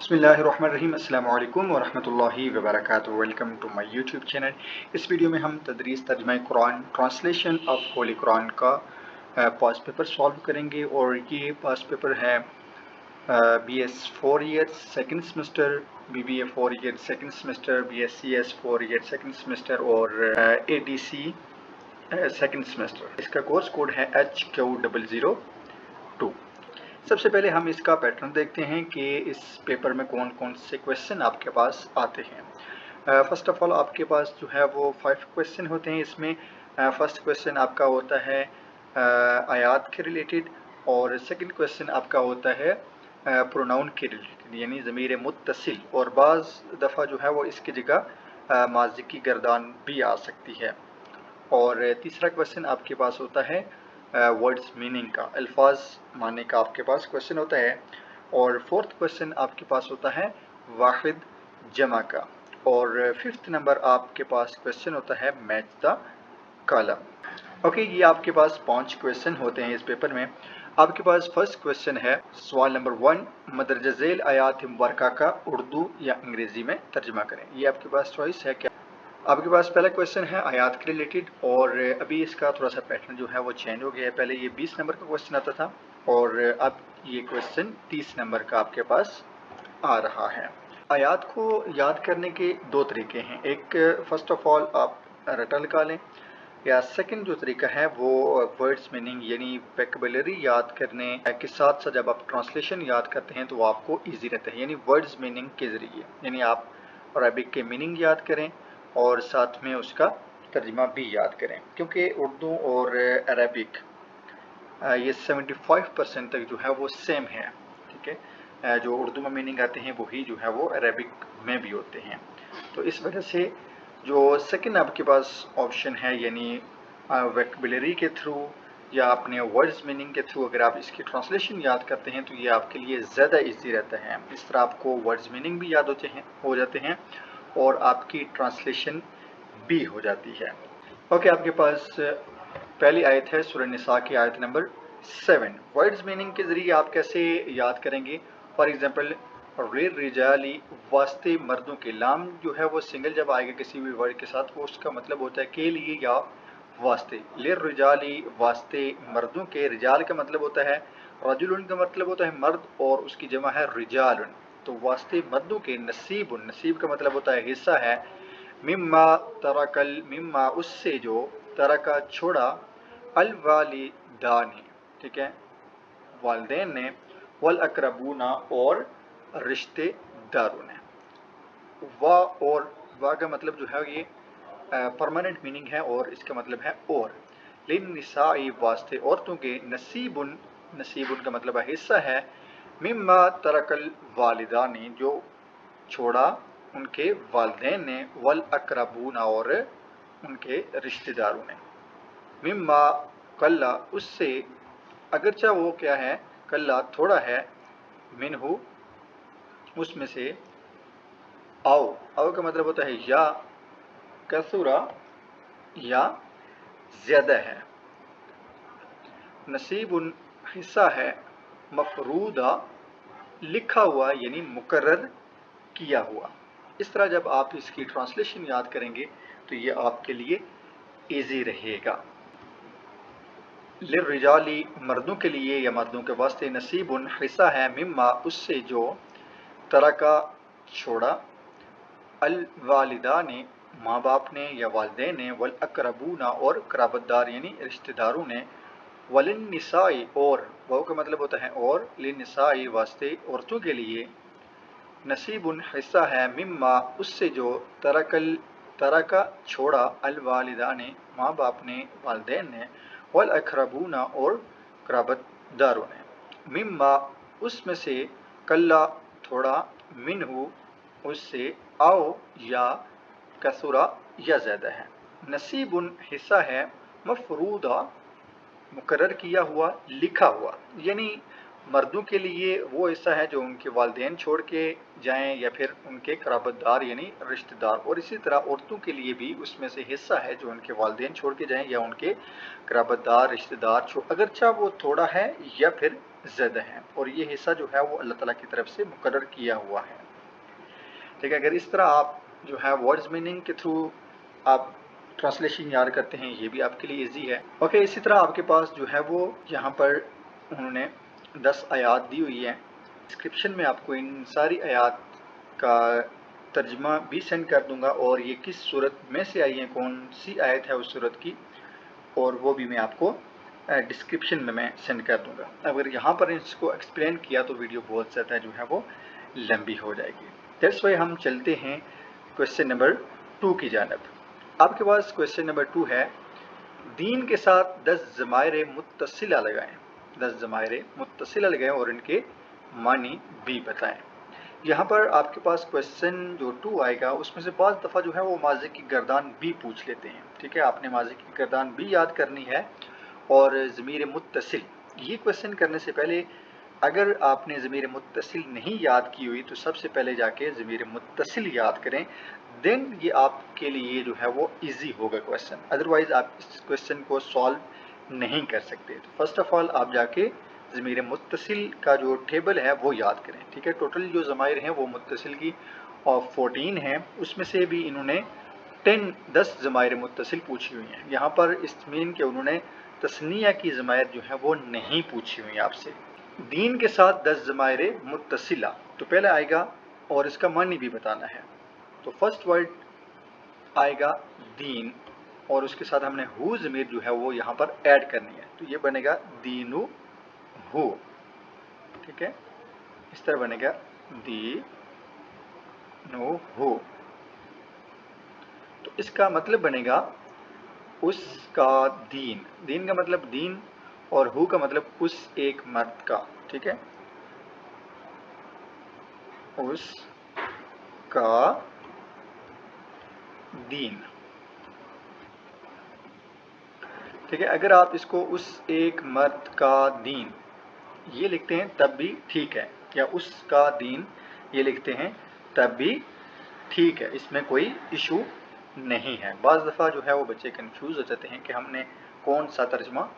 बिस्मिल्लाहिर्रहमानिर्रहीम। अस्सलामु अलैकुम वरहमतुल्लाहि वबरकातुहू। Welcome to my YouTube channel. इस वीडियो में हम तदरीस तर्जुमा Quran translation of holy Quran का पास पेपर सॉल्व करेंगे और ये पास पेपर है BS 4 years second semester, BBA 4 years second semester, BScs 4 years second semester और ADC सेकंड सेमेस्टर। इसका कोर्स कोड है HQ002। सबसे पहले हम इसका पैटर्न देखते हैं कि इस पेपर में कौन कौन से क्वेश्चन आपके पास आते हैं। फर्स्ट ऑफ ऑल आपके पास जो है वो 5 क्वेश्चन होते हैं। इसमें फर्स्ट क्वेश्चन आपका होता है आयात के रिलेटेड और सेकंड क्वेश्चन आपका होता है प्रोनाउन के रिलेटेड यानी ज़मीर मुत्तसिल, और बाज़ दफ़ा जो है वो इसकी जगह माज़ी की गर्दान भी आ सकती है। और तीसरा क्वेश्चन आपके पास होता है वर्ड्स मीनिंग का, अल्फाज मानने का आपके पास क्वेश्चन होता है। और फोर्थ क्वेश्चन आपके पास होता है वाहिद जमा का। और फिफ्थ नंबर आपके पास क्वेश्चन होता है मैच द कॉलम। ओके, ये आपके पास 5 क्वेश्चन होते हैं इस पेपर में। आपके पास फर्स्ट क्वेश्चन है सवाल नंबर 1, मदरजा झेल आयात मुबारका का उर्दू या अंग्रेजी में तर्जुमा करें। ये आपके पास चॉइस है। क्या आपके पास पहला क्वेश्चन है आयात के रिलेटेड और अभी इसका थोड़ा सा पैटर्न जो है वो चेंज हो गया है। पहले ये 20 नंबर का क्वेश्चन आता था और अब ये क्वेश्चन 30 नंबर का आपके पास आ रहा है। आयात को याद करने के 2 तरीके हैं। एक फर्स्ट ऑफ ऑल आप रटा लगा लें, या सेकंड जो तरीका है वो वर्ड्स मीनिंग यानी वोकैबुलरी याद करने के साथ साथ जब आप ट्रांसलेशन याद करते हैं तो वो आपको ईजी रहता है, यानी वर्ड्स मीनिंग के ज़रिए। यानी आप अरबिक के मीनिंग याद करें और साथ में उसका तर्जुमा भी याद करें, क्योंकि उर्दू और अरबिक ये 75% तक जो है वो सेम है। ठीक है, जो उर्दू में मीनिंग आते हैं वही जो है वो अरबिक में भी होते हैं। तो इस वजह से जो सेकंड आपके पास ऑप्शन है यानी वोकैबुलरी के थ्रू या अपने वर्ड्स मीनिंग के थ्रू अगर आप इसकी ट्रांसलेशन याद करते हैं तो ये आपके लिए ज़्यादा इजी रहता है। इस तरह आपको वर्ड्स मीनिंग भी याद हो जाते हैं और आपकी ट्रांसलेशन भी हो जाती है। ओके, आपके पास पहली आयत है सूरह निसा की आयत नंबर 7। वर्ड्स मीनिंग के ज़रिए आप कैसे याद करेंगे? फॉर एग्जांपल रिजाली वास्ते मर्दों के, लाम जो है वो सिंगल जब आएगा किसी भी वर्ड के साथ वो उसका मतलब होता है के लिए या वास्ते। रिजाली वास्ते मर्दों के, रिजाल का मतलब होता है रजुलन का मतलब होता है मर्द और उसकी जमा है रिजालन। तो वास्ते मर्दों के, नसीबुन, नसीब का मतलब होता है हिस्सा है, मिम्मा तरकल, मिम्मा उससे जो, तरका छोड़ा, अल वालिदानी, ठीक है, वालदेन ने, वल अकरबूना और रिश्तेदारों ने। वा और वा का मतलब जो है ये परमानेंट मीनिंग है और इसका मतलब है और। लिन निसाई वास्ते औरतों के, नसीबुन, नसीबुन का मतलब है हिस्सा है, मिम्मा तरकल वालिदानी जो छोड़ा उनके वालदेन ने, वल अकरबूना और उनके रिश्तेदारों ने। मिम्मा कल्ला उससे, अगरचा वो क्या है, कल्ला थोड़ा है, मिनहु उसमें से, आओ, आओ का मतलब होता है या, कसुरा या ज्यादा है, नसीबुन हिस्सा है, मफरूदा लिखा हुआ यानी मुकर्रर किया हुआ। इस तरह जब आप इसकी ट्रांसलेशन याद करेंगे तो ये आपके लिए इजी रहेगा। लिर्रिजाली मर्दों के लिए या मर्दों के वास्ते, नसीबुन हिस्सा है, मिम्मा उससे जो, तरका छोड़ा, अल वालिदा ने माँ बाप ने या वालदेन ने, वल अकरबूना और कराबतदार यानी रिश्तेदारों ने, वलिन निसाई और, वो का मतलब होता है और, लिन निसाई वास्ते औरतों के लिए, नसीबुन हिस्सा है, मिम्मा उससे जो, तरका छोड़ा, अल वालिदा ने माँ बाप ने वालदेन ने, वल अकरबूना और कराबतदारों ने, मिम्मा उसमें से, कल्ला थोड़ा, मिनहु उससे, आओ या कसुरा या ज़्यादा है। नसीबुन हिस्सा है, मफरूदा मुकर्रर किया हुआ, लिखा हुआ, यानी मर्दों के लिए वो हिस्सा है जो उनके वालिदैन छोड़ के जाएं या फिर उनके क़राबतदार यानी रिश्तेदार, और इसी तरह औरतों के लिए भी उसमें से हिस्सा है जो उनके वालिदैन छोड़ के जाएं या उनके क़राबतदार रिश्तेदार अगरचा वो थोड़ा है या फिर ज़्यादा है, और ये हिस्सा जो है वो अल्लाह ताला की तरफ से मुकर्रर किया हुआ है। ठीक है, अगर इस तरह आप जो है वर्ड्स मीनिंग के थ्रू आप ट्रांसलेशन याद करते हैं, ये भी आपके लिए इजी है। ओके, इसी तरह आपके पास जो है वो यहाँ पर उन्होंने 10 आयात दी हुई है। डिस्क्रिप्शन में आपको इन सारी आयात का तर्जमा भी सेंड कर दूंगा, और ये किस सूरत में से आई है, कौन सी आयत है उस सूरत की, और वो भी मैं आपको डिस्क्रिप्शन में मैं सेंड कर दूंगा। अगर यहाँ पर इसको एक्सप्लेन किया तो वीडियो बहुत ज़्यादा जो है वो लंबी हो जाएगी। दैट्स वाई हम चलते हैं क्वेश्चन नंबर 2 की जानब। आपके पास क्वेश्चन नंबर 2 है, दीन के साथ 10 ज़माइर मुत्तसिला लगाएं। 10 ज़माइर मुत्तसिला लगाएं और इनके मानी भी बताएं। यहाँ पर आपके पास क्वेश्चन जो 2 आएगा उसमें से बाज़ दफ़ा जो है वो माज़ी की गर्दान भी पूछ लेते हैं। ठीक है, आपने माज़ी की गर्दान भी याद करनी है और ज़मीर मुत्तसिल। ये क्वेश्चन करने से पहले अगर आपने ज़मीर मुत्तसिल नहीं याद की हुई तो सबसे पहले जाके ज़मीर मुत्तसिल याद करें, देन ये आपके लिए जो है वो इजी होगा क्वेश्चन, अदरवाइज़ आप इस क्वेश्चन को सॉल्व नहीं कर सकते। तो फर्स्ट ऑफ ऑल आप जाके ज़मीर मुत्तसिल का जो टेबल है वो याद करें। ठीक है, टोटल जो ज़माइर हैं वो मुत्तसिल की और 14 हैं, उसमें से भी इन्होंने 10 ज़माइर मुत्तसिल पूछी हुई हैं। यहाँ पर इस मीन के उन्होंने तस्निया की ज़माइर जो है वो नहीं पूछी हुई आपसे। दीन के साथ 10 ज़माइर मुत्तसिला, तो पहले आएगा और इसका मानी भी बताना है। तो फर्स्ट वर्ड आएगा दीन, और उसके साथ हमने हु ज़मीर जो है वो यहाँ पर ऐड करनी है, तो ये बनेगा दीनु हु। ठीक है, इस तरह बनेगा दी नो हु। तो इसका मतलब बनेगा उसका दीन। दीन का मतलब दीन और हु का मतलब उस एक मर्द का। ठीक है, उसका दीन। ठीक है, अगर आप इसको उस एक मर्द का दीन ये लिखते हैं तब भी ठीक है, या उसका दीन ये लिखते हैं तब भी ठीक है, इसमें कोई इशू नहीं है। बाज़ दफ़ा जो है वो बच्चे कंफ्यूज हो जाते हैं कि हमने कौन सा तर्जमा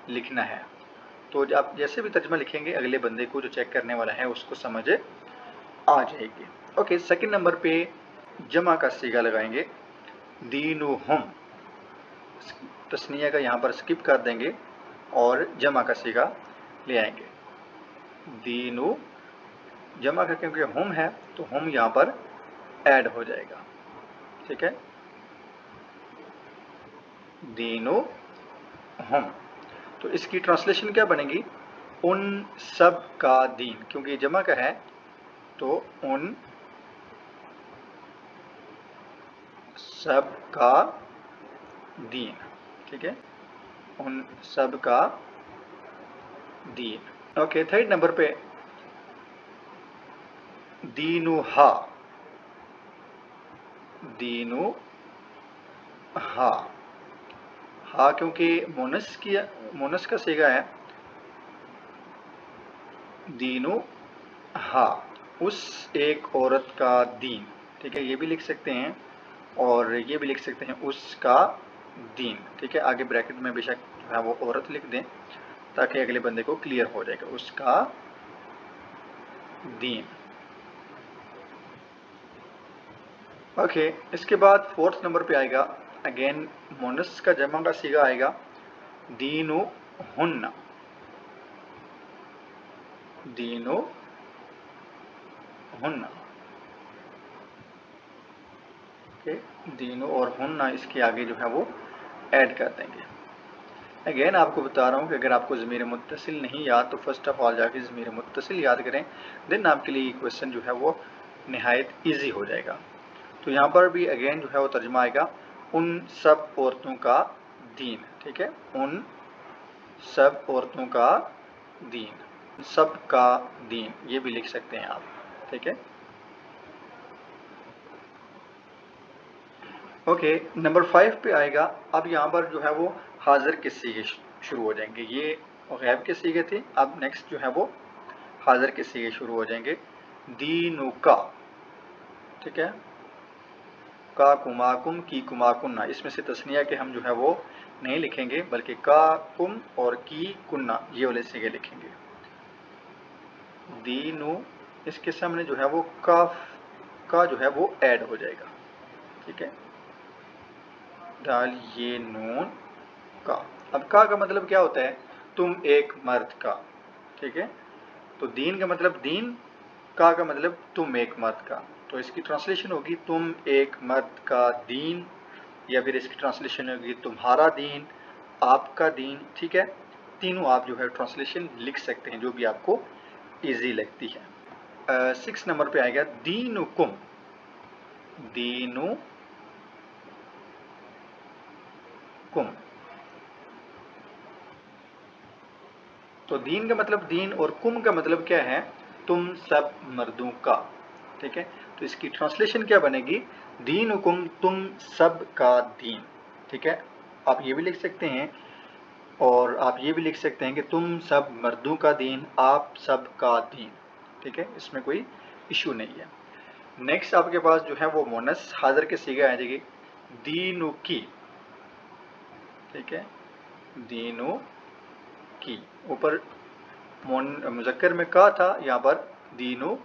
लिखना है, तो आप जैसे भी तर्जमा लिखेंगे अगले बंदे को जो चेक करने वाला है उसको समझ आ जाएगी। ओके, सेकंड नंबर पे जमा का सीगा लगाएंगे, दीनुहुम। तस्निया का यहाँ पर स्किप कर देंगे और जमा का सीगा ले आएंगे। दीनु जमा का क्योंकि हम है तो हम यहाँ पर ऐड हो जाएगा। ठीक है, दीनु हम। तो इसकी ट्रांसलेशन क्या बनेगी, उन सब का दीन, क्योंकि जमा का है तो उन सब का दीन। ठीक है, उन सब का दीन। ओके, थर्ड नंबर पे दीनु हा। दीनु हा, हा क्योंकि मोनस का सीगा है, दीनु हा, उस एक औरत का दीन। ठीक है, ये भी लिख सकते हैं और ये भी लिख सकते हैं उसका दीन। ठीक है, आगे ब्रैकेट में बेशक जो है वो औरत लिख दें ताकि अगले बंदे को क्लियर हो जाएगा, उसका दीन। ओके, इसके बाद फोर्थ नंबर पे आएगा अगेन मोनस का जमा का सीगा आएगा, दीनु हुन्ना। दीनु हुन्ना। ओके, दीनु और हुन्ना इसके आगे जो है वो ऐड कर देंगे। अगेन आपको बता रहा हूँ कि अगर आपको ज़मीर मुत्तसिल नहीं याद तो फर्स्ट ऑफ ऑल जाके ज़मीर मुत्तसिल याद करें, देन आपके लिए क्वेश्चन जो है वो नहायत ईजी हो जाएगा। तो यहाँ पर भी अगेन जो है वो तर्जमा आएगा, उन सब औरतों का दीन। ठीक है, उन सब औरतों का दीन, सब का दीन ये भी लिख सकते हैं आप। ठीक है, ओके, नंबर 5 पे आएगा। अब यहाँ पर जो है वो हाजिर के सीगे शुरू हो जाएंगे, ये गैब के सीगे थे, अब नेक्स्ट जो है वो हाजिर के सीगे शुरू हो जाएंगे। दीनु का, ठीक है, का कुमाकुम की कुमाकुन्ना, इसमें से तस्निया के हम जो है वो नहीं लिखेंगे, बल्कि का कुम और की कुन्ना ये वाले सीगे लिखेंगे। दीनु, इसके सामने जो है वो काफ का जो है वो ऐड हो जाएगा, ठीक है, दाल ये नून का। अब का मतलब क्या होता है? तुम एक मर्द का, ठीक है। तो दीन का मतलब दीन, का मतलब तुम एक मर्द का। तो इसकी ट्रांसलेशन होगी तुम एक मर्द का दीन, या फिर इसकी ट्रांसलेशन होगी तुम्हारा दीन, आपका दीन, ठीक है। तीनों आप जो है ट्रांसलेशन लिख सकते हैं, जो भी आपको इजी लगती है। 6 नंबर पे आएगा दीनुकुम, दीनु कुम। तो दीन का मतलब दीन और कुम का मतलब क्या है? तुम सब मर्दों का, ठीक है। तो इसकी ट्रांसलेशन क्या बनेगी? दीन हुकुम, तुम सब का दीन, ठीक है। आप ये भी लिख सकते हैं, और आप ये भी लिख सकते हैं कि तुम सब मर्दों का दीन, आप सब का दीन, ठीक है, इसमें कोई इशू नहीं है। नेक्स्ट आपके पास जो है वो मोनस हाजिर के सीगे आ जाएगी, दीनु की, ठीक है, दीनु की। ऊपर मुज़क्कर में का था, यहाँ पर दीनु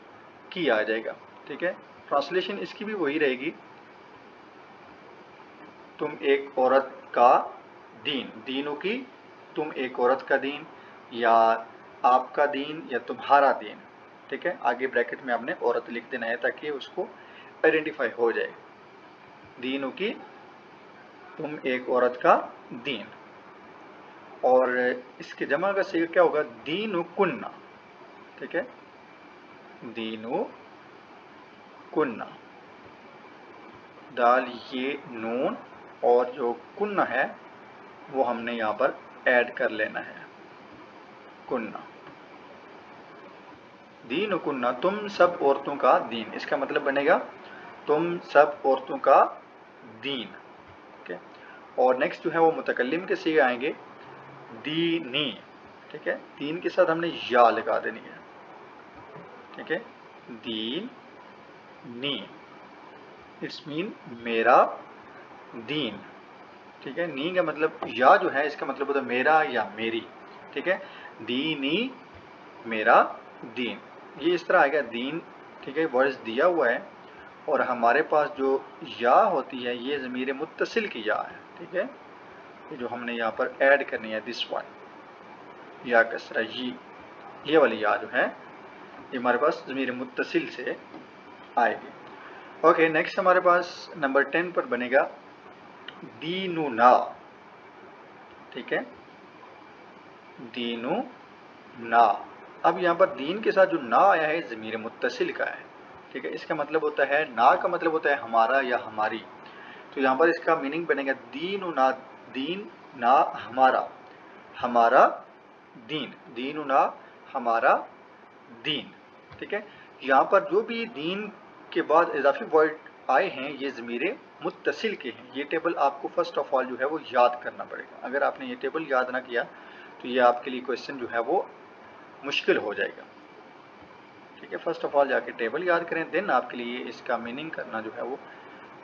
की आ जाएगा, ठीक है। ट्रांसलेशन इसकी भी वही रहेगी, तुम एक औरत का दीन, दीनु की, तुम एक औरत का दीन, या आपका दीन, या तुम्हारा दीन, ठीक है। आगे ब्रैकेट में आपने औरत लिख देना है ताकि उसको आइडेंटिफाई हो जाए। दीनु की, तुम एक औरत का दीन। और इसके जमा का सीगा क्या होगा? दीनु कुन्ना, ठीक है, दीनु कुन्ना, दाल ये नून, और जो कुन्ना है वो हमने यहाँ पर ऐड कर लेना है, कुन्ना। दीन कुन्ना, तुम सब औरतों का दीन, इसका मतलब बनेगा तुम सब औरतों का दीन, ठीक है। और नेक्स्ट जो है वो मुतकल्लिम के सीगे आएंगे, दीनी, ठीक है, दीन के साथ हमने या लगा देनी है, ठीक है, दीन नी, इट्स मीन मेरा दीन, ठीक है। नी का मतलब या जो है इसका मतलब होता है मेरा या मेरी, ठीक है, दीनी मेरा दीन, ये इस तरह आएगा दीन, ठीक है। वर्ड्स दिया हुआ है और हमारे पास जो या होती है ये ज़मीर मुत्तसिल की या है, ठीक है, जो हमने यहाँ पर ऐड करनी है, दिस वन, या कसरा ये वाली या जो है ये हमारे पास ज़मीर मुत्तसिल से आएगी। ओके, नेक्स्ट हमारे पास नंबर 10 पर बनेगा दीनु ना, ठीक है, दीनु ना। अब यहाँ पर दीन के साथ जो ना आया है ज़मीर मुत्तसिल का है, ठीक है। इसका मतलब होता है, ना का मतलब होता है हमारा या हमारी। तो यहाँ पर इसका मीनिंग बनेगा दीनु ना, दीन ना हमारा, हमारा दीन, दीनु ना हमारा दीन, ठीक है। यहाँ पर जो भी दीन के बाद इजाफी वर्ड आए हैं ये ज़मीर मुत्तसिल के हैं। ये टेबल आपको फर्स्ट ऑफ ऑल जो है वो याद करना पड़ेगा। अगर आपने ये टेबल याद ना किया तो ये आपके लिए क्वेश्चन जो है वो मुश्किल हो जाएगा, ठीक है। फर्स्ट ऑफ ऑल जाके टेबल याद करें, देन आपके लिए इसका मीनिंग करना जो है वो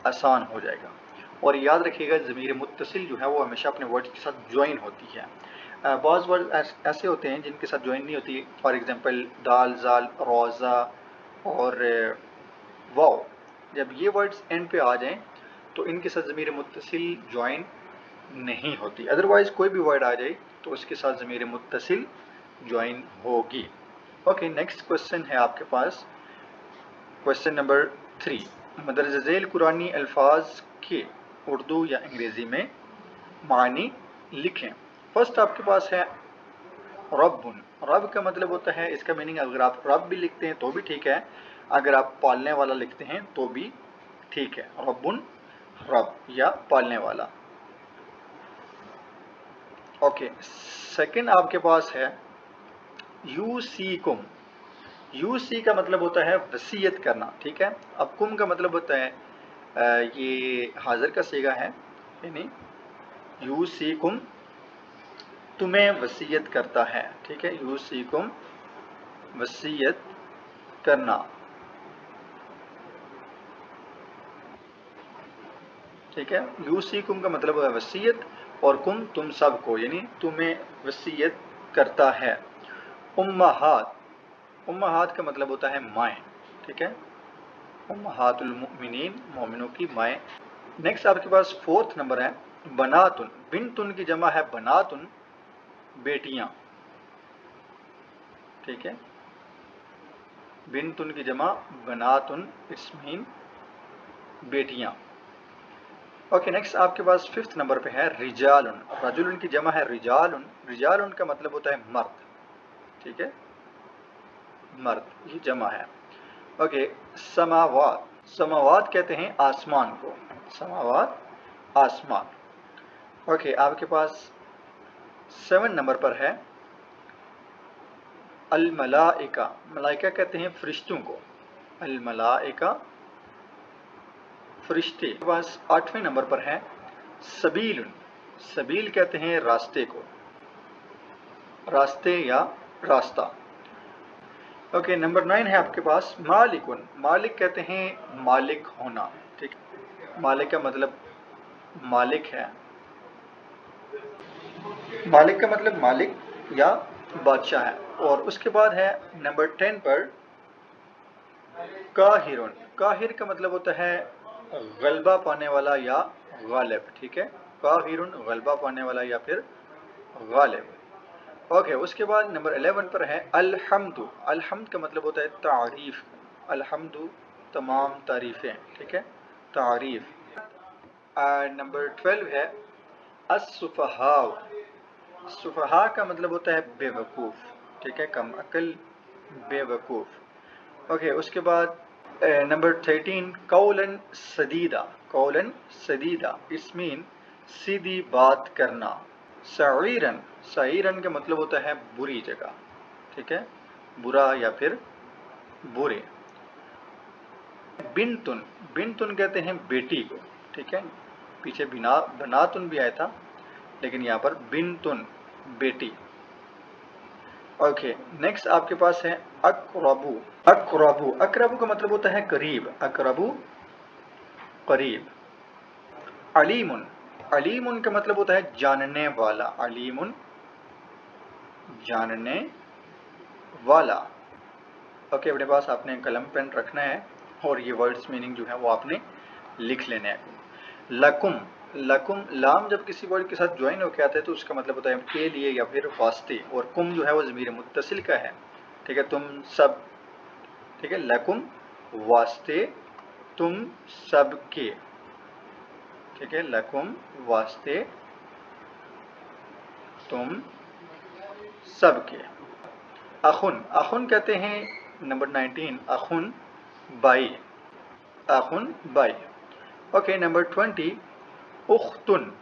आसान हो जाएगा। और याद रखिएगा ज़मीर मुत्तसिल जो है वो हमेशा अपने वर्ड्स के साथ ज्वाइन होती है। बाज़ वर्ड ऐसे होते हैं जिनके साथ ज्वाइन नहीं होती, फॉर एग्जांपल दाल, जाल, रोज़ा और वाव। जब ये वर्ड्स एंड पे आ जाएं तो इनके साथ ज़मीर मुत्तसिल ज्वाइन नहीं होती। अदरवाइज़ कोई भी वर्ड आ जाए तो उसके साथ ज़मीर मुत्तसिल ज्वाइन होगी। ओके, नेक्स्ट क्वेश्चन है आपके पास, क्वेश्चन नंबर 3, मदरजा ज़ैल कुरानी अल्फाज के उर्दू या अंग्रेज़ी में मानी लिखें। फर्स्ट आपके पास है रब्बुन। रब का मतलब होता है, इसका मीनिंग अगर आप रब भी लिखते हैं तो भी ठीक है, अगर आप पालने वाला लिखते हैं तो भी ठीक है। रब्बुन, रब या पालने वाला। ओके, सेकंड आपके पास है यूसीकुम। यूसी का मतलब होता है वसीयत करना, ठीक है। अब कुम का मतलब होता है ये हाजिर का सीगा है, यानी यूसीकुम तुम्हें वसीयत करता है, ठीक है, यूसीकुम वसीयत करना। ठीक है, यूसीकुम का मतलब है वसीयत, और कुम तुम सबको, यानी तुम्हें वसीयत करता है। उम्महात, उम्महात का मतलब होता है माएँ। ठीक है, उम्महातुल मुमिनीन, मोमिनों की माएँ। नेक्स्ट आपके पास 4th नंबर है बनातुन। बिनतुन की जमा है बनातुन, बेटियां। ठीक है, बिनतुन की जमा बनातुन, इट्स मीन बेटियां। ओके, नेक्स्ट आपके पास 5th नंबर पे है रिजालुन। रजुलुन की जमा है रिजालुन। रिजालुन का मतलब होता है मर्द। ठीक है, मर्द, ये जमा है। ओके, समावात। समावात कहते हैं आसमान को, समावात आसमान। ओके, आपके पास 7 नंबर पर है अल मलाइका। मलाइका कहते हैं फरिश्तों को, अल मलाइका फरिश्ते। आपके पास 8वें नंबर पर है सबीलुन। सबील कहते हैं रास्ते को, रास्ते या रास्ता। ओके, नंबर 9 है आपके पास मालिकुन। मालिक कहते हैं मालिक होना। ठीक, मालिक का मतलब मालिक है, मालिक का मतलब मालिक या बादशाह है। और उसके बाद है नंबर 10 पर काहिरुन। काहिर का मतलब होता है गलबा पाने वाला या गालिब। ठीक है, काहिरुन गलबा पाने वाला या फिर गालिब। ओके, उसके बाद नंबर 11 पर है अल्हम्दु। अल्हम्द का मतलब होता है तारीफ। अल्हम्दु तमाम तारीफें। ठीक है, तारीफ। नंबर 12 है अस्सुफहा। सुफहा का मतलब होता है बेवकूफ़। ठीक है, कम अकल, बेवकूफ़। ओके, उसके बाद नंबर 13 कौलन सदीदा। कौलन सदीदा, इट्स मीन सीधी बात करना। सईरन, सईरन का मतलब होता है बुरी जगह। ठीक है, बुरा या फिर बुरे। बिनतुन, बिनतुन कहते हैं बेटी को। ठीक है, पीछे बिना बनातुन भी आया था, लेकिन यहाँ पर बिनतुन बेटी। ओके, नेक्स्ट आपके पास है अकरबू। अकरबू, अकरबू का मतलब होता है करीब। अकरबू करीब। अलीमुन, अलीमुन का मतलब होता है जानने वाला। अलीमुन जानने वाला। ओके, अपने पास आपने कलम पेन रखना है और ये वर्ड्स मीनिंग जो है वो आपने लिख लेने हैं। लकुम, लकुम, लाम जब किसी वर्ड के साथ ज्वाइन होकर आता है तो उसका मतलब होता है के लिए या फिर वास्ते, और कुम जो है वो ज़मीर मुत्तसिल का है। ठीक है, तुम सब। ठीक है, लकुम वास्ते तुम सब के। ठीक है, लकुम वास्ते तुम सब के। अखुन, अखुन कहते हैं नंबर 19 अखुन भाई। अखुन भाई। Okay, number 20 उख्तुन।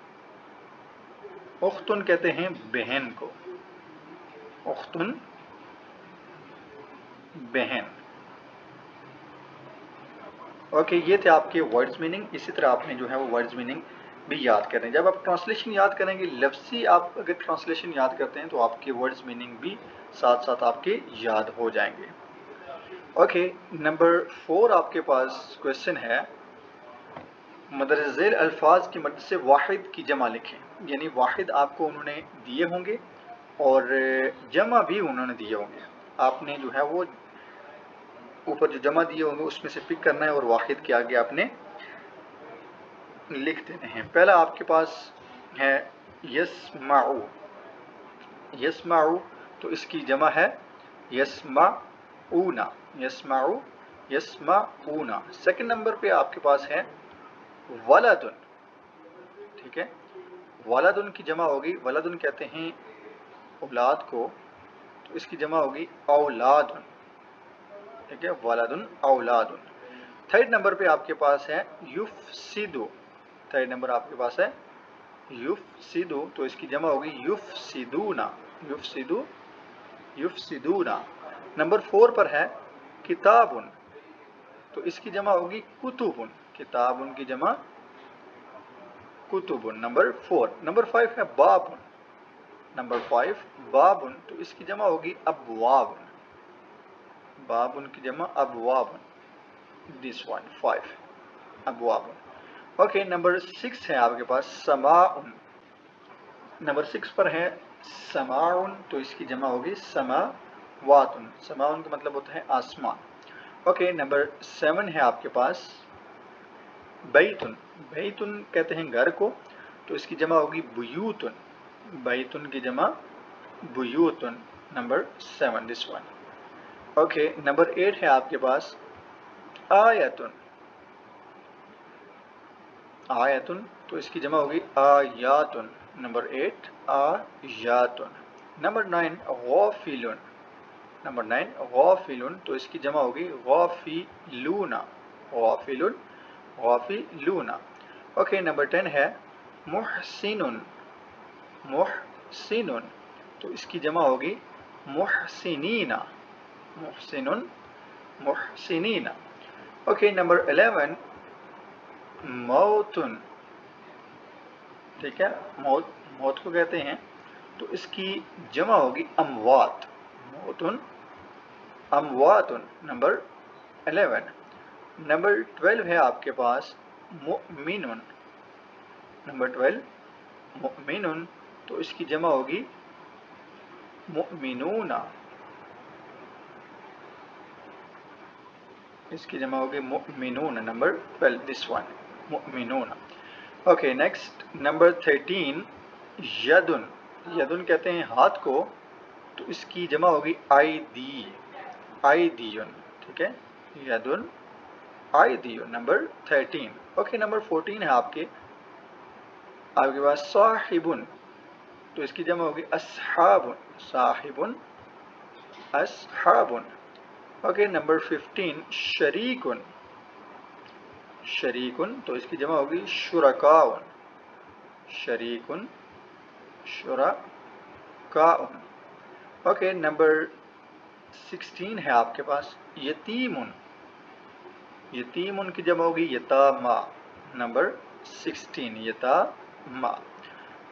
उख्तुन कहते हैं बहन को। उख्तुन बहन। ओके, ये थे आपके वर्ड्स मीनिंग। इसी तरह आपने जो है वो वर्ड्स मीनिंग भी याद करने। जब आप ट्रांसलेशन याद करेंगे, लफ्ज़ी आप अगर ट्रांसलेशन याद करते हैं तो आपके वर्ड्स मीनिंग भी साथ साथ आपके याद हो जाएंगे। ओके, नंबर 4 आपके पास क्वेश्चन है मदर झैल अल्फाज की मदद से वाहिद की जमा लिखें। यानी वाहिद आपको उन्होंने दिए होंगे और जमा भी उन्होंने दिए होंगे। आपने जो है वो ऊपर जो जमा दिए होंगे उसमें से पिक करना है और वाहिद के आगे आपने लिख देने हैं। पहला आपके पास है यस्माउ। यस्माउ, तो इसकी जमा है यस्माऊना। यस्माउ, यस्माऊना। सेकंड नंबर पे आपके पास है वलदुन। ठीक है, वलदुन की जमा होगी, वलदुन कहते हैं औलाद को, तो इसकी जमा होगी औलादुन। ठीक है, वलदुन औलादुन। थर्ड नंबर पे आपके पास है युफसिदु। थर्ड नंबर आपके पास है युफसिदु, तो इसकी जमा होगी युफसिदूना। युफसिदु, युफसिदूना। नंबर 4 पर है किताबुन, तो इसकी जमा होगी कुतुबुन। किताबुन की जमा कुतुबुन, नंबर 4। नंबर 5 है बाबुन। नंबर 5 बाबुन, तो इसकी जमा होगी अबवाबुन। بابن کی جمع ابواب. This one 5 ابواب. اوکے نمبر 6 ہے آپ کے پاس سماعن. نمبر 6 پر ہے سماعن تو اس کی جمع ہوگی سماواتن. سماعن کا مطلب ہوتا ہے آسمان. اوکے نمبر 7 ہے آپ کے پاس بیتن. بیتن کہتے ہیں گھر کو تو اس کی جمع ہوگی بیوتن. بیتن کی جمع بیوتن. Number 7 this one. Okay number 8 ہے آپ کے پاس آیتن. آیتن تو اس کی جمع ہوگی آیاتن. نمبر 8 آیاتن. نمبر 9 غافلن. نمبر 9 غافلن تو اس کی جمع ہوگی غافلون. غافلن غافلون. اوکے نمبر 10 ہے محسن. محسن تو اس کی جمع ہوگی محسنین. محسن محسنین. Okay number 11 موتن. ٹھیک ہے موت موت کو کہتے ہیں تو اس کی جمع ہوگی اموات. موتن امواتن. نمبر 11. نمبر 12 ہے آپ کے پاس مؤمنن. نمبر 12 مؤمنن تو اس کی جمع ہوگی مؤمنون. اس کی جمع ہوگی مؤمنون. نمبر 12 this one مؤمنون. اوکے نیکسٹ نمبر 13 یدن. یدن کہتے ہیں ہاتھ کو تو اس کی جمع ہوگی ایدی. ایدیون. ٹھیک ہے یدن ایدیون. نمبر 13. اوکے نمبر 14 ہے آپ کے پاس صاحبن تو اس کی جمع ہوگی اصحاب. صاحبن اصحابن. Okay number 15 شریکن. شریکن تو اس کی جمع ہوگی شرکاؤن. شریکن شرکاؤن. اوکے نمبر 16 ہے آپ کے پاس یتیمن. یتیمن کی جمع ہوگی یتاما. نمبر 16 یتاما.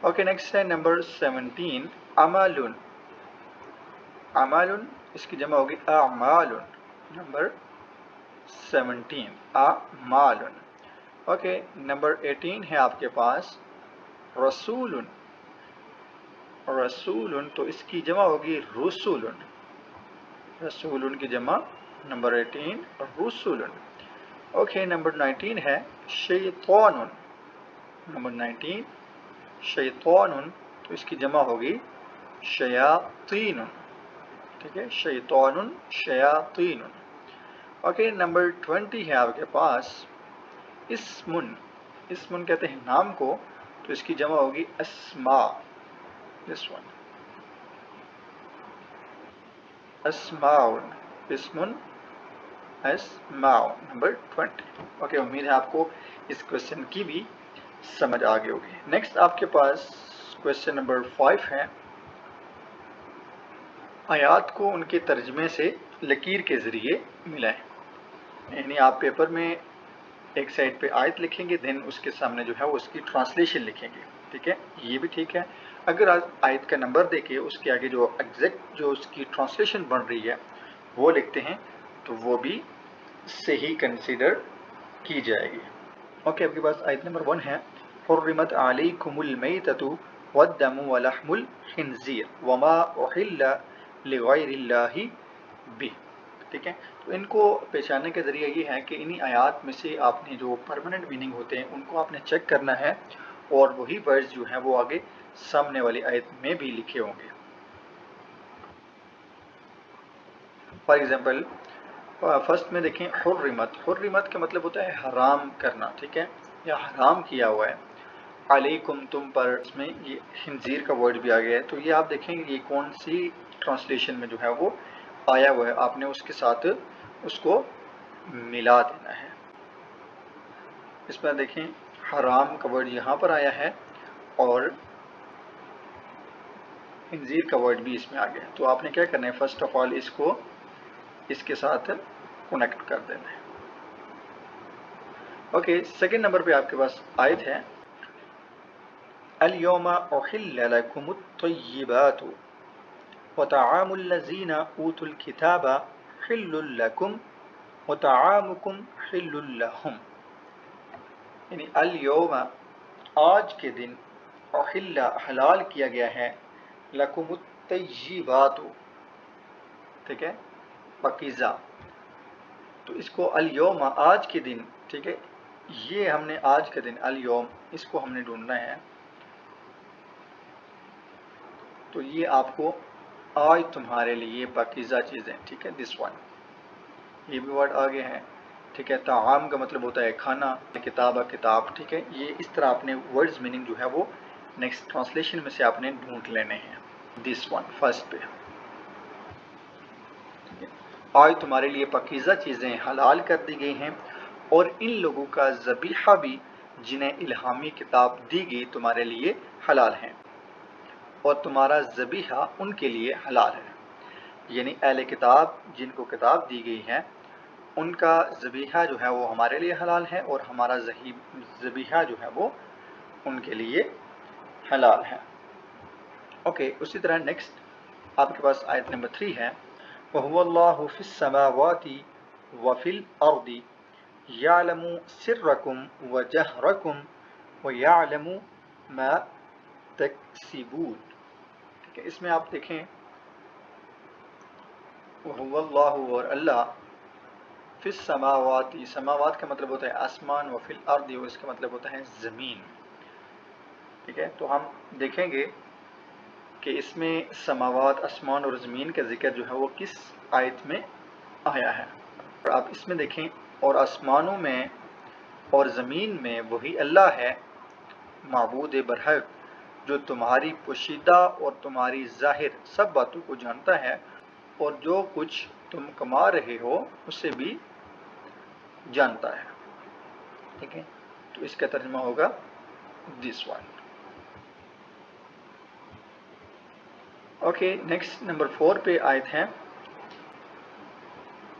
اوکے نیکسٹ ہے نمبر 17 عملن. عملن اس کی جمع ہوگی اعمالن. نمبر 17 اعمالن. اوکے نمبر 18 ہے آپ کے پاس رسولن. رسولن تو اس کی جمع ہوگی رسولن. رسولن کی جمع نمبر 18 رسولن. اوکے نمبر 19 ہے شیطانن. نمبر 19 شیطانن تو اس کی جمع ہوگی شیاطین. ٹھیک ہے شیطانن شیاطین. اوکے نمبر 20 ہے آپ کے پاس اسمن. اسمن کہتے ہیں نام کو تو اس کی جمع ہوگی اسماء. this one اسماؤن. اسمن اسماؤن. نمبر 20. اوکے امید ہے آپ کو اس کوشچن کی بھی سمجھ آ گئی ہوگی. نیکسٹ آپ کے پاس کوشچن نمبر 5 ہے آیات کو ان کے ترجمے سے لکیر کے ذریعے ملائیں. یعنی آپ پیپر میں ایک سائڈ پہ آیت لکھیں گے دین اس کے سامنے جو ہے وہ اس کی ٹرانسلیشن لکھیں گے. ٹھیک ہے یہ بھی ٹھیک ہے. اگر آیت کا نمبر دے کے اس کے آگے جو ایگزیکٹ جو اس کی ٹرانسلیشن بن رہی ہے وہ لکھتے ہیں تو وہ بھی صحیح کنسیڈر کی جائے گی. اوکے آپ کے پاس آیت نمبر 1 ہے حرمت علیکم المیتۃ والدم ولحم الخنزیر وما احل لغیر اللہ بہ. ٹھیک ہے تو ان کو پہچاننے کے ذریعہ یہ ہے کہ انہی آیات میں سے آپ نے جو پرماننٹ میننگ ہوتے ہیں ان کو آپ نے چیک کرنا ہے اور وہی ورڈز جو ہیں وہ آگے سامنے والی آیت میں بھی لکھے ہوں گے. فار ایگزامپل فرسٹ میں دیکھیں حرمت. حرمت کا مطلب ہوتا ہے حرام کرنا. ٹھیک ہے یا حرام کیا ہوا ہے. علیکم تم پر اس میں یہ خنزیر کا ورڈ بھی آ گیا ہے تو یہ آپ دیکھیں گے یہ کون سی ٹرانسلیشن میں جو ہے وہ آیا ہوا ہے. آپ نے اس کے ساتھ اس کو ملا دینا ہے. اس میں دیکھیں حرام کا ورڈ یہاں پر آیا ہے اور خنزیر کا ورڈ بھی اس میں آ گیا ہے. تو آپ نے کیا کرنا ہے فرسٹ آف آل اس کو اس کے ساتھ کنیکٹ کر دینا ہے. اوکے سیکنڈ نمبر پہ آپ کے پاس آیت ہے اليوم احل لكم الطیبات وطعام الذین اوتوا الکتاب حل لکم وطعامکم حل لہم، یعنی الیوم آج کے دن، احل حلال کیا گیا ہے، لکم الطیبات، ٹھیک ہے، پاکیزہ، تو اس کو الیوم آج کے دن، ٹھیک ہے، یہ ہم نے آج کا دن الیوم اس کو ہم نے ڈھونڈنا ہے، تو یہ آپ کو آج تمہارے لیے پاکیزہ چیزیں، ٹھیک ہے، دس ون، یہ بھی ورڈ آگے ہیں، ٹھیک ہے، طعام کا مطلب ہوتا ہے کھانا، کتاب کتاب، ٹھیک ہے، یہ اس طرح آپ نے ورڈز میننگ جو ہے وہ نیکسٹ ٹرانسلیشن میں سے آپ نے ڈھونڈ لینے ہیں، دس ون فرسٹ پہ، آج تمہارے لیے پاکیزہ چیزیں حلال کر دی گئی ہیں، اور ان لوگوں کا ذبیحہ بھی جنہیں الہامی کتاب دی گئی تمہارے لیے حلال ہیں، اور تمہارا ذبیحہ ان کے لیے حلال ہے، یعنی اہل کتاب جن کو کتاب دی گئی ہے ان کا ذبیحہ جو ہے وہ ہمارے لیے حلال ہے، اور ہمارا ذبیحہ جو ہے وہ ان کے لیے حلال ہے۔ اوکے، اسی طرح نیکسٹ آپ کے پاس آیت نمبر 3 ہے، وَهُوَ اللَّهُ فِي السَّمَاوَاتِ وَفِي الْأَرْضِ يَعْلَمُ سِرَّكُمْ وَجَهْرَكُمْ وَيَعْلَمُ مَا تَكْسِبُونَ، ٹھیک ہے، اس میں آپ دیکھیں وَهُوَ اللَّهُ، اور اللہ، فی السماوات، سماوات کا مطلب ہوتا ہے آسمان، وفی الارض، اور اس کا مطلب ہوتا ہے زمین، ٹھیک ہے، تو ہم دیکھیں گے کہ اس میں سماوات، آسمان اور زمین کا ذکر جو ہے وہ کس آیت میں آیا ہے، اور آپ اس میں دیکھیں، اور آسمانوں میں اور زمین میں وہی اللہ ہے معبود برحق، جو تمہاری پوشیدہ اور تمہاری ظاہر سب باتوں کو جانتا ہے، اور جو کچھ تم کما رہے ہو اسے بھی جانتا ہے، ٹھیک ہے، تو اس کا ترجمہ ہوگا this one. Okay, next number 4 پہ آیت ہے،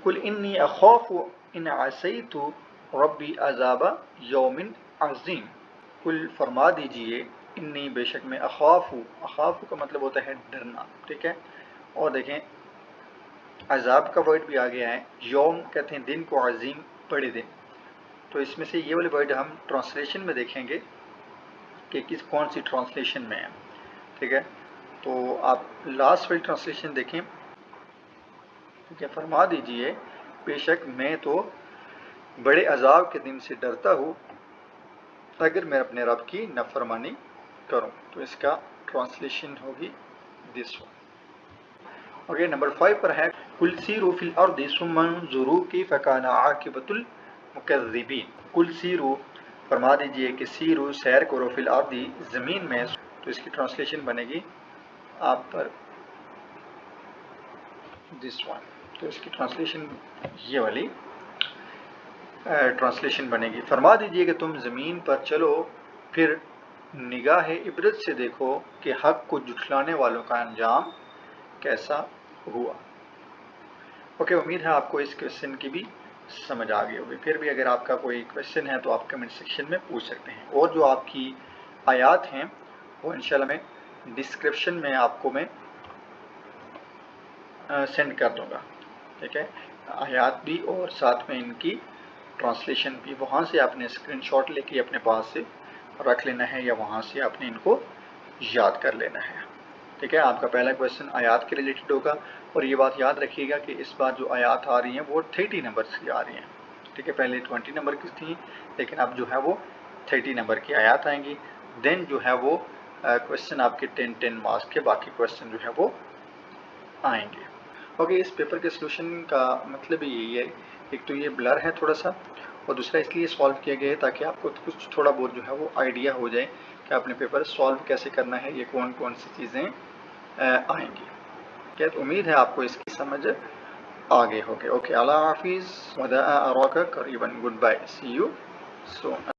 قُلْ إِنِّي أَخَافُ إِنْ عَصَيْتُ رَبِّي عَذَابَ يَوْمٍ عَظِيمٍ، قُلْ فرما دیجئے، انی بے شک میں، اخاف کا مطلب ہوتا ہے ڈرنا، ٹھیک ہے، اور دیکھیں عذاب کا ورڈ بھی آ گیا ہے، یوم کہتے ہیں دن کو، عظیم بڑے دن، تو اس میں سے یہ والے ورڈ ہم ٹرانسلیشن میں دیکھیں گے کہ کون سی ٹرانسلیشن میں ہے، ٹھیک ہے، تو آپ لاسٹ والی ٹرانسلیشن دیکھیں، ٹھیک ہے، فرما دیجئے بے شک میں تو بڑے عذاب کے دن سے ڈرتا ہوں اگر میں اپنے رب کی نافرمانی کروں، تو اس کا ٹرانسلیشن ہوگی دس ون۔ اوکے، نمبر 5 پر ہے، قُلْ سِیرُوا فِی الْأَرْضِ ثُمَّ انظُرُوا کَیْفَ کَانَ عَاقِبَةُ الْمُکَذِّبِینَ، قُلْ سِیرُوا فرما دیجئے کہ سیرو سیر کرو، فی الارض زمین میں، تو اس کی ٹرانسلیشن بنے گی آپ پر دس ون، تو اس کی ٹرانسلیشن یہ والی ٹرانسلیشن بنے گی، فرما دیجئے کہ تم زمین پر چلو، پھر نگاہ عبرت سے دیکھو کہ حق کو جھٹلانے والوں کا انجام کیسا ہوا۔ اوکے، امید ہے آپ کو اس کویسچن کی بھی سمجھ آ گئی ہوگی، پھر بھی اگر آپ کا کوئی کویسچن ہے تو آپ کمنٹ سیکشن میں پوچھ سکتے ہیں، اور جو آپ کی آیات ہیں وہ انشاءاللہ میں ڈسکرپشن میں آپ کو میں سینڈ کر دوں گا، ٹھیک ہے، آیات بھی اور ساتھ میں ان کی ٹرانسلیشن بھی، وہاں سے آپ نے اسکرین شاٹ لے کے اپنے پاس سے رکھ لینا ہے، یا وہاں سے آپ نے ان کو یاد کر لینا ہے، ٹھیک ہے۔ آپ کا پہلا کویسچن آیات کے ریلیٹڈ ہوگا، اور یہ بات یاد رکھیے گا کہ اس بار جو آیات آ رہی ہیں وہ 30 نمبرز کی آ رہی ہیں، ٹھیک ہے، پہلے 20 نمبر کی تھیں، لیکن اب جو ہے وہ 30 نمبر کی آیات آئیں گی، دین جو ہے وہ کویسچن آپ کے 10 مارکس کے باقی کویسچن جو ہے وہ آئیں گے۔ اوکے، اس پیپر کے سلوشن کا مطلب یہی ہے، ایک تو یہ بلر ہے تھوڑا سا، اور دوسرا اس لیے سالو کیا گیا ہے تاکہ آپ کو کچھ تھوڑا بہت جو ہے وہ آئیڈیا ہو جائے کہ آپ نے پیپر سالو کیسے کرنا ہے، یہ کون کون سی چیزیں آئیں گی، کیا امید ہے آپ کو اس کی سمجھ آگے ہوگی۔ اوکے، اللہ حافظ، وداع اراک قریباً، good bye, see you soan.